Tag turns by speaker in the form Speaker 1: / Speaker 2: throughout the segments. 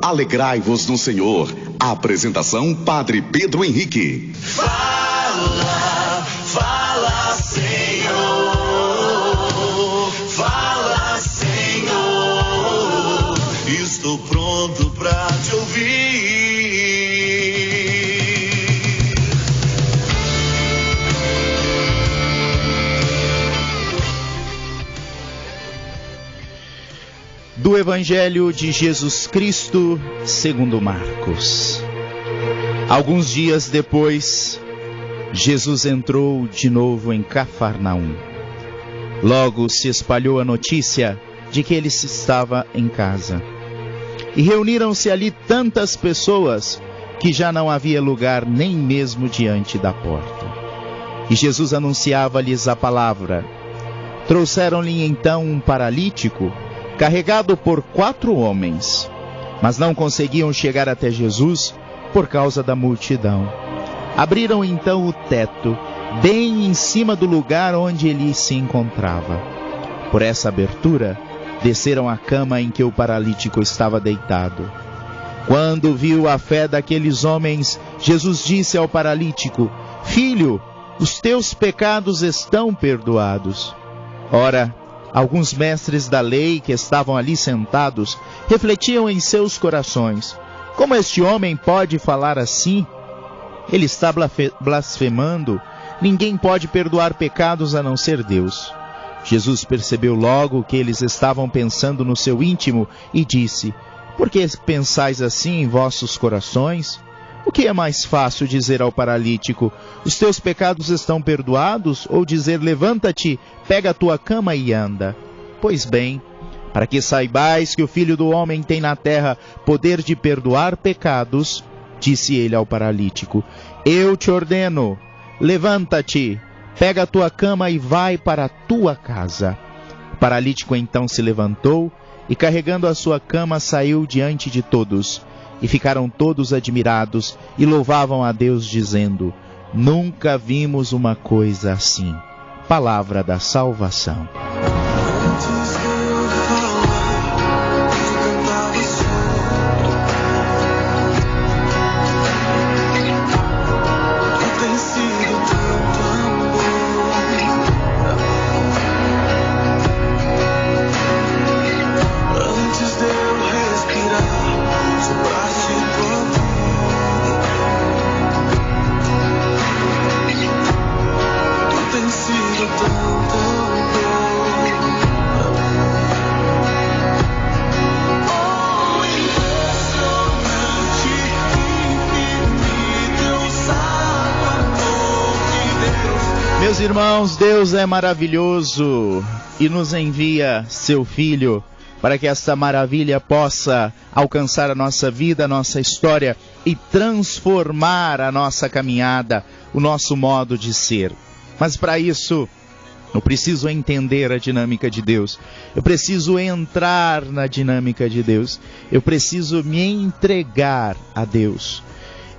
Speaker 1: alegrai-vos no Senhor. Apresentação, Padre Pedro Henrique.
Speaker 2: Fala, fala, Senhor. Fala, Senhor. Estou pronto pra te ouvir.
Speaker 3: Do Evangelho de Jesus Cristo, segundo Marcos. Alguns dias depois, Jesus entrou de novo em Cafarnaum. Logo se espalhou a notícia de que ele estava em casa. E reuniram-se ali tantas pessoas que já não havia lugar nem mesmo diante da porta. E Jesus anunciava-lhes a palavra. Trouxeram-lhe então um paralítico, carregado por 4 homens, mas não conseguiam chegar até Jesus por causa da multidão. Abriram então o teto, bem em cima do lugar onde ele se encontrava. Por essa abertura, desceram a cama em que o paralítico estava deitado. Quando viu a fé daqueles homens, Jesus disse ao paralítico: Filho, os teus pecados estão perdoados. Ora, alguns mestres da lei que estavam ali sentados refletiam em seus corações: como este homem pode falar assim? Ele está blasfemando. Ninguém pode perdoar pecados a não ser Deus. Jesus percebeu logo que eles estavam pensando no seu íntimo e disse: por que pensais assim em vossos corações? O que é mais fácil dizer ao paralítico: os teus pecados estão perdoados? Ou dizer: levanta-te, pega a tua cama e anda? Pois bem, para que saibais que o Filho do Homem tem na terra poder de perdoar pecados, disse ele ao paralítico: eu te ordeno, levanta-te, pega a tua cama e vai para a tua casa. O paralítico então se levantou e, carregando a sua cama, saiu diante de todos. E ficaram todos admirados e louvavam a Deus, dizendo: nunca vimos uma coisa assim. Palavra da salvação. Meus irmãos, Deus é maravilhoso e nos envia seu Filho para que esta maravilha possa alcançar a nossa vida, a nossa história e transformar a nossa caminhada, o nosso modo de ser. Mas para isso, eu preciso entender a dinâmica de Deus. Eu preciso entrar na dinâmica de Deus. Eu preciso me entregar a Deus.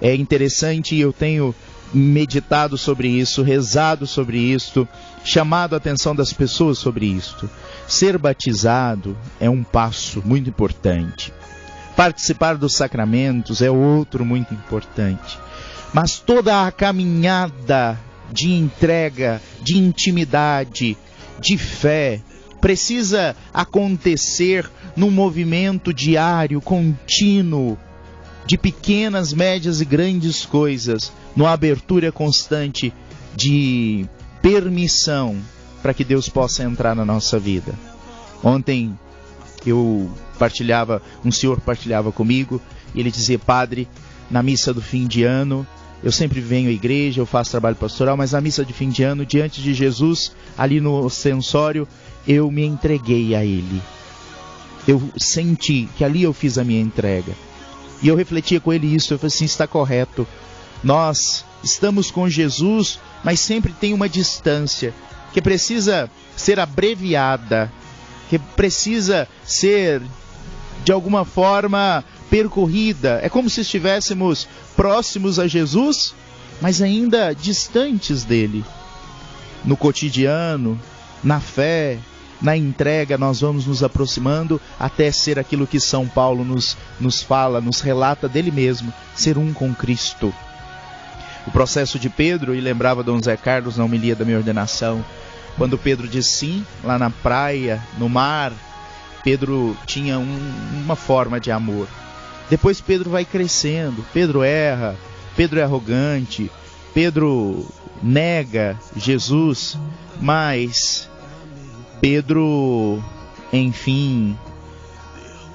Speaker 3: É interessante, eu tenho meditado sobre isso, rezado sobre isto, chamado a atenção das pessoas sobre isto. Ser batizado é um passo muito importante. Participar dos sacramentos é outro muito importante. Mas toda a caminhada de entrega, de intimidade, de fé, precisa acontecer num movimento diário, contínuo, de pequenas, médias e grandes coisas, numa abertura constante de permissão para que Deus possa entrar na nossa vida. Ontem um senhor partilhava comigo, e ele dizia: padre, na missa do fim de ano, eu sempre venho à igreja, eu faço trabalho pastoral, mas na missa de fim de ano, diante de Jesus, ali no ostensório, eu me entreguei a Ele. Eu senti que ali eu fiz a minha entrega. E eu refletia com ele isso, eu falei assim: está correto. Nós estamos com Jesus, mas sempre tem uma distância que precisa ser abreviada, que precisa ser, de alguma forma, percorrida. É como se estivéssemos próximos a Jesus, mas ainda distantes dele. No cotidiano, na fé, na entrega, nós vamos nos aproximando até ser aquilo que São Paulo nos fala, nos relata dele mesmo, ser um com Cristo. O processo de Pedro, e lembrava Dom Zé Carlos na homilia da minha ordenação, quando Pedro disse sim, lá na praia, no mar, Pedro tinha uma forma de amor. Depois Pedro vai crescendo, Pedro erra, Pedro é arrogante, Pedro nega Jesus, mas Pedro, enfim,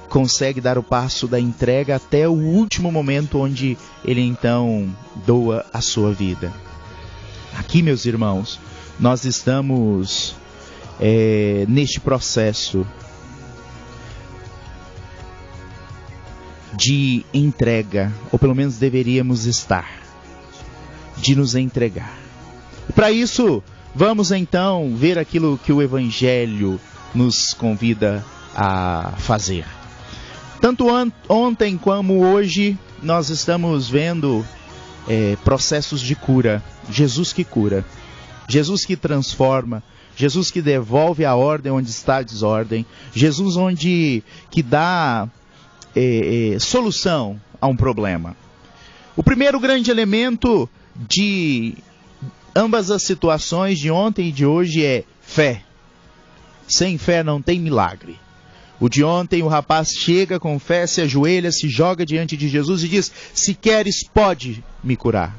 Speaker 3: consegue dar o passo da entrega até o último momento onde ele então doa a sua vida. Aqui, meus irmãos, nós estamos neste processo de entrega, ou pelo menos deveríamos estar, de nos entregar. E para isso, vamos então ver aquilo que o Evangelho nos convida a fazer. Tanto ontem como hoje, nós estamos vendo processos de cura. Jesus que cura, Jesus que transforma, Jesus que devolve a ordem onde está a desordem, Jesus que dá solução a um problema. O primeiro grande elemento de ambas as situações de ontem e de hoje é fé. Sem fé não tem milagre. O de ontem, o rapaz chega com fé, se ajoelha, se joga diante de Jesus e diz: se queres, pode me curar.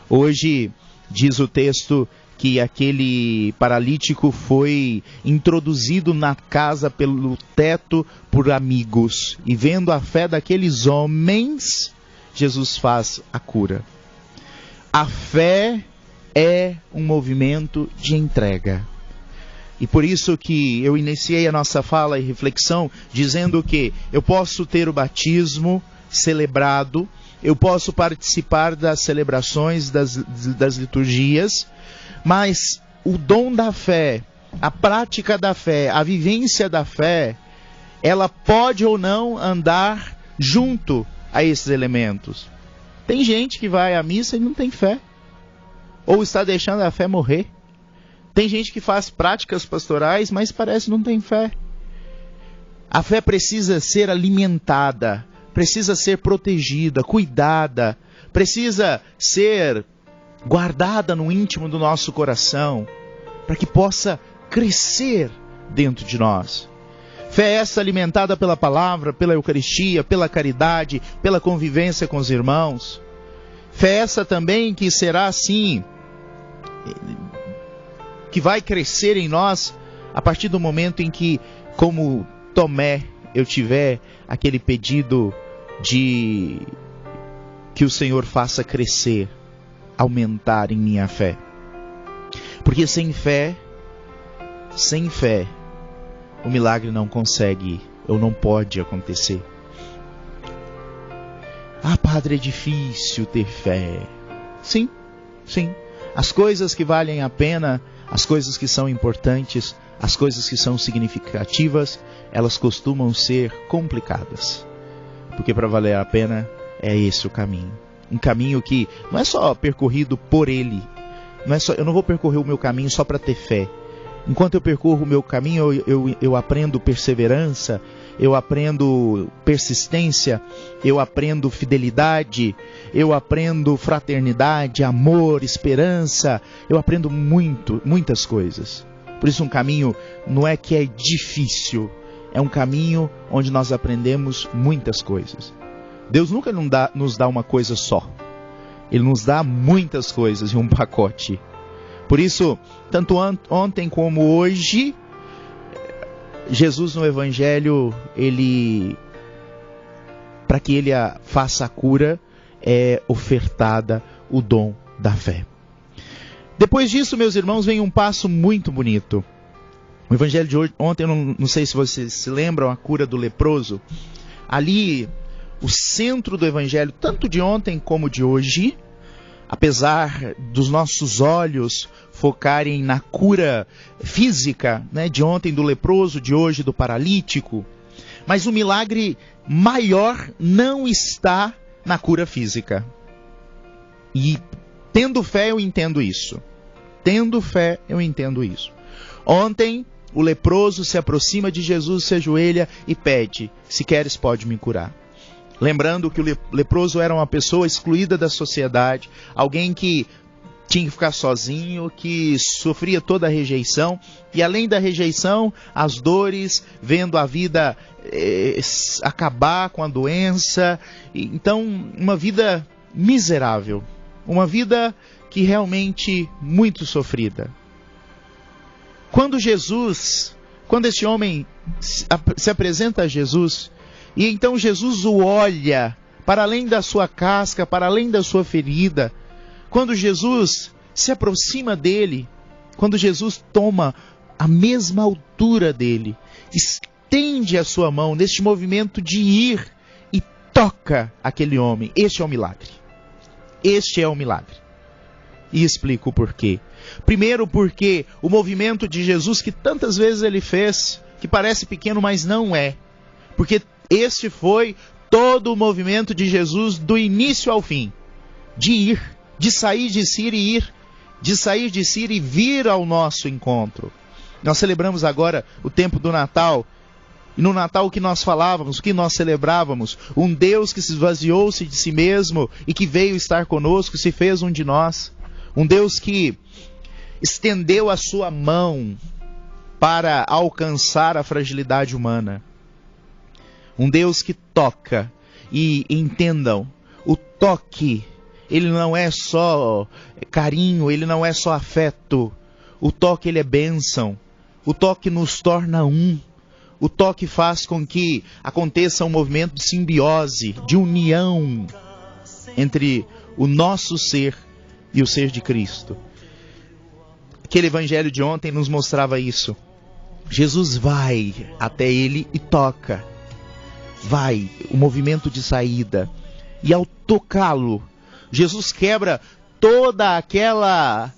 Speaker 3: Hoje, diz o texto, que aquele paralítico foi introduzido na casa pelo teto por amigos. E vendo a fé daqueles homens, Jesus faz a cura. A fé é um movimento de entrega. E por isso que eu iniciei a nossa fala e reflexão dizendo que eu posso ter o batismo celebrado, eu posso participar das celebrações, das liturgias, mas o dom da fé, a prática da fé, a vivência da fé, ela pode ou não andar junto a esses elementos. Tem gente que vai à missa e não tem fé, ou está deixando a fé morrer. Tem gente que faz práticas pastorais, mas parece não tem fé. A fé precisa ser alimentada, precisa ser protegida, cuidada, precisa ser guardada no íntimo do nosso coração, para que possa crescer dentro de nós. Fé essa alimentada pela palavra, pela Eucaristia, pela caridade, pela convivência com os irmãos. Fé essa também que será assim, que vai crescer em nós a partir do momento em que, como Tomé, eu tiver aquele pedido de que o Senhor faça crescer, aumentar em minha fé. Porque sem fé, o milagre não consegue ou não pode acontecer. Ah, padre, é difícil ter fé. Sim. As coisas que valem a pena, as coisas que são importantes, as coisas que são significativas, elas costumam ser complicadas. Porque para valer a pena, é esse o caminho. Um caminho que não é só percorrido por ele. Eu não vou percorrer o meu caminho só para ter fé. Enquanto eu percorro o meu caminho, eu aprendo perseverança, eu aprendo persistência, eu aprendo fidelidade, eu aprendo fraternidade, amor, esperança, eu aprendo muitas coisas. Por isso um caminho não é que é difícil, é um caminho onde nós aprendemos muitas coisas. Deus nunca nos dá uma coisa só, Ele nos dá muitas coisas em um pacote. Por isso, tanto ontem como hoje, Jesus no Evangelho, para que ele faça a cura, é ofertada o dom da fé. Depois disso, meus irmãos, vem um passo muito bonito. O Evangelho de ontem, eu não sei se vocês se lembram, a cura do leproso. Ali, o centro do Evangelho, tanto de ontem como de hoje, apesar dos nossos olhos focarem na cura física, né, de ontem do leproso, de hoje do paralítico, mas o milagre maior não está na cura física. E tendo fé eu entendo isso. Ontem o leproso se aproxima de Jesus, se ajoelha e pede: se queres, pode me curar. Lembrando que o leproso era uma pessoa excluída da sociedade, alguém que tinha que ficar sozinho, que sofria toda a rejeição, e além da rejeição, as dores, vendo a vida acabar com a doença. Então, uma vida miserável, uma vida que realmente muito sofrida. Quando esse homem se apresenta a Jesus, e então Jesus o olha para além da sua casca, para além da sua ferida, quando Jesus se aproxima dele, quando Jesus toma a mesma altura dele, estende a sua mão neste movimento de ir e toca aquele homem, este é o milagre. Este é o milagre. E explico o porquê. Primeiro, porque o movimento de Jesus que tantas vezes ele fez, que parece pequeno, mas não é. Porque este foi todo o movimento de Jesus do início ao fim. De ir, de sair de si e ir, de sair de si e vir ao nosso encontro. Nós celebramos agora o tempo do Natal. E no Natal o que nós falávamos, o que nós celebrávamos? Um Deus que se esvaziou-se de si mesmo e que veio estar conosco, se fez um de nós. Um Deus que estendeu a sua mão para alcançar a fragilidade humana. Um Deus que toca. E entendam, o toque, ele não é só carinho, ele não é só afeto. O toque, ele é bênção. O toque nos torna um. O toque faz com que aconteça um movimento de simbiose, de união entre o nosso ser e o ser de Cristo. Aquele evangelho de ontem nos mostrava isso. Jesus vai até ele e toca. Vai, o movimento de saída. E ao tocá-lo, Jesus quebra toda aquela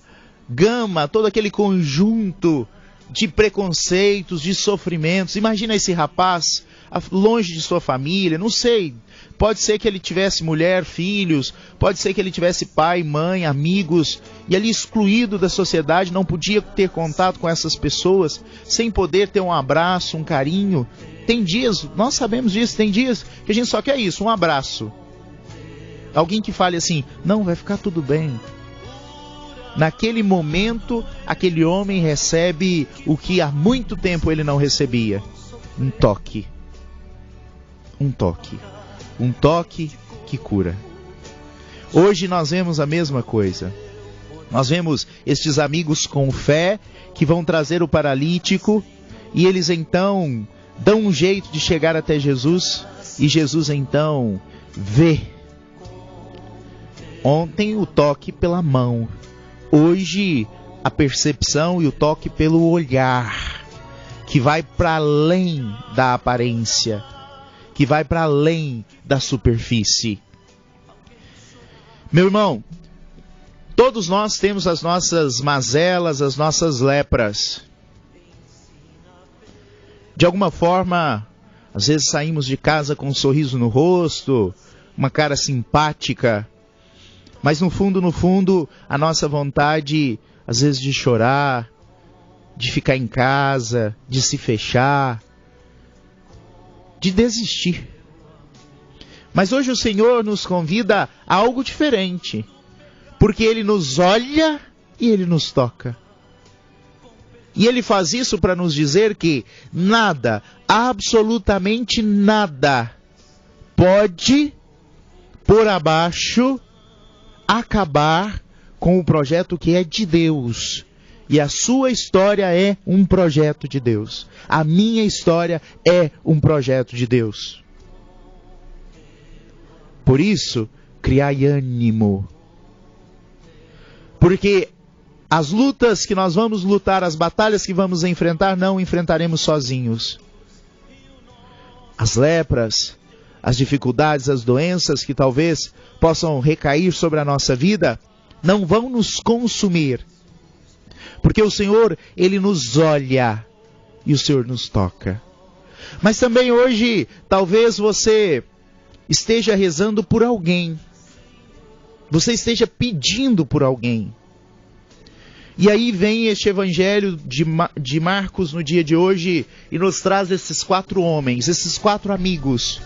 Speaker 3: gama, todo aquele conjunto de preconceitos, de sofrimentos. Imagina esse rapaz longe de sua família, não sei, pode ser que ele tivesse mulher, filhos, pode ser que ele tivesse pai, mãe, amigos, e ali excluído da sociedade, não podia ter contato com essas pessoas, sem poder ter um abraço, um carinho. Tem dias, nós sabemos disso, tem dias que a gente só quer isso, um abraço. Alguém que fale assim: não, vai ficar tudo bem. Naquele momento, aquele homem recebe o que há muito tempo ele não recebia: um toque. Um toque. Um toque que cura. Hoje nós vemos a mesma coisa. Nós vemos estes amigos com fé que vão trazer o paralítico, e eles então dão um jeito de chegar até Jesus, e Jesus então vê. Ontem o toque pela mão, hoje a percepção e o toque pelo olhar, que vai para além da aparência, que vai para além da superfície. Meu irmão, todos nós temos as nossas mazelas, as nossas lepras. De alguma forma, às vezes saímos de casa com um sorriso no rosto, uma cara simpática, mas no fundo, a nossa vontade, às vezes, de chorar, de ficar em casa, de se fechar, de desistir. Mas hoje o Senhor nos convida a algo diferente, porque Ele nos olha e Ele nos toca. E Ele faz isso para nos dizer que nada, absolutamente nada, pode por abaixo acabar com o projeto que é de Deus. E a sua história é um projeto de Deus. A minha história é um projeto de Deus. Por isso, criai ânimo. Porque as lutas que nós vamos lutar, as batalhas que vamos enfrentar, não enfrentaremos sozinhos. As lepras, as dificuldades, as doenças que talvez possam recair sobre a nossa vida, não vão nos consumir. Porque o Senhor, Ele nos olha e o Senhor nos toca. Mas também hoje, talvez você esteja rezando por alguém. Você esteja pedindo por alguém. E aí vem este evangelho de Marcos no dia de hoje e nos traz esses 4 homens, esses 4 amigos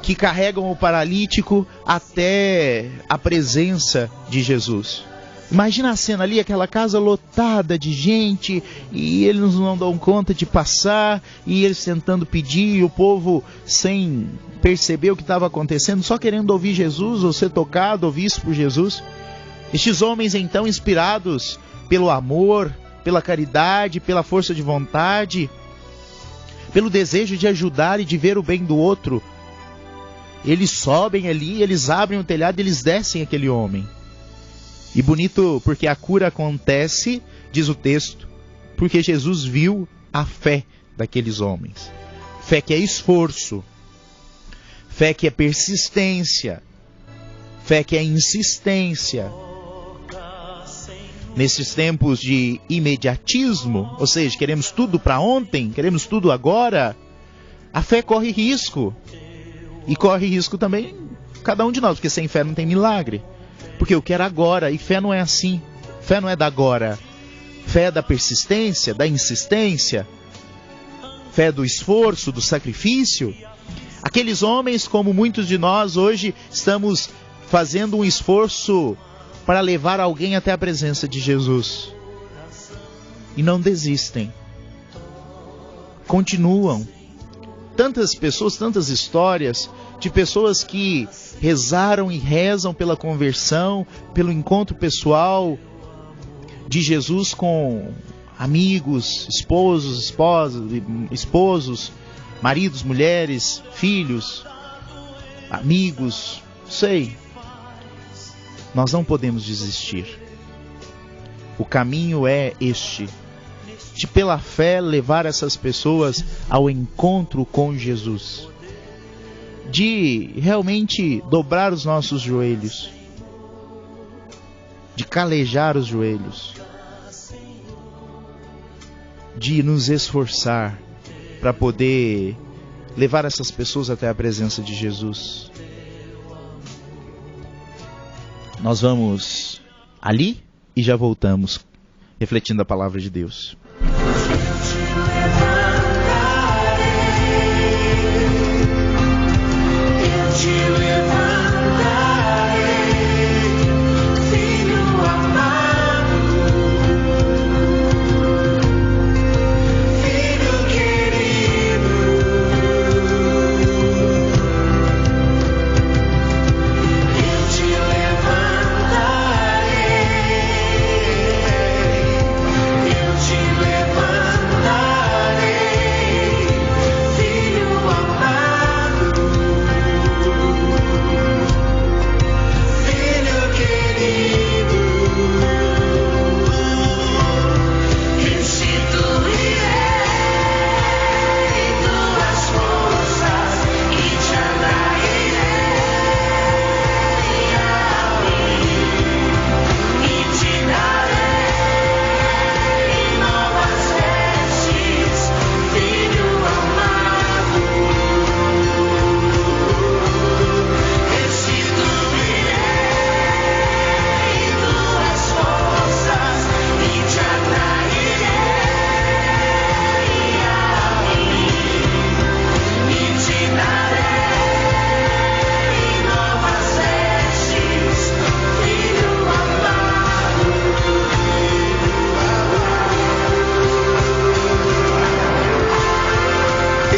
Speaker 3: que carregam o paralítico até a presença de Jesus. Imagina a cena ali, aquela casa lotada de gente, e eles não dão conta de passar, e eles tentando pedir, e o povo sem perceber o que estava acontecendo, só querendo ouvir Jesus, ou ser tocado, ou visto por Jesus. Estes homens então inspirados pelo amor, pela caridade, pela força de vontade, pelo desejo de ajudar e de ver o bem do outro, eles sobem ali, eles abrem o telhado e eles descem aquele homem. E bonito porque a cura acontece, diz o texto, porque Jesus viu a fé daqueles homens. Fé que é esforço, fé que é persistência, fé que é insistência. Nesses tempos de imediatismo, ou seja, queremos tudo para ontem, queremos tudo agora, a fé corre risco. E corre risco também cada um de nós, porque sem fé não tem milagre. Porque eu quero agora, e fé não é assim. Fé não é da agora. Fé é da persistência, da insistência. Fé do esforço, do sacrifício. Aqueles homens, como muitos de nós hoje, estamos fazendo um esforço para levar alguém até a presença de Jesus. E não desistem. Continuam. Tantas pessoas, tantas histórias de pessoas que rezaram e rezam pela conversão, pelo encontro pessoal de Jesus com amigos, esposos, maridos, mulheres, filhos, amigos, sei. Nós não podemos desistir. O caminho é este, de pela fé levar essas pessoas ao encontro com Jesus, de realmente dobrar os nossos joelhos, de calejar os joelhos, de nos esforçar para poder levar essas pessoas até a presença de Jesus. Nós vamos ali e já voltamos, refletindo a palavra de Deus.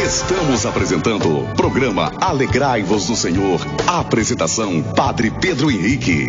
Speaker 1: Estamos apresentando o programa Alegrai-vos no Senhor. A apresentação Padre Pedro Henrique.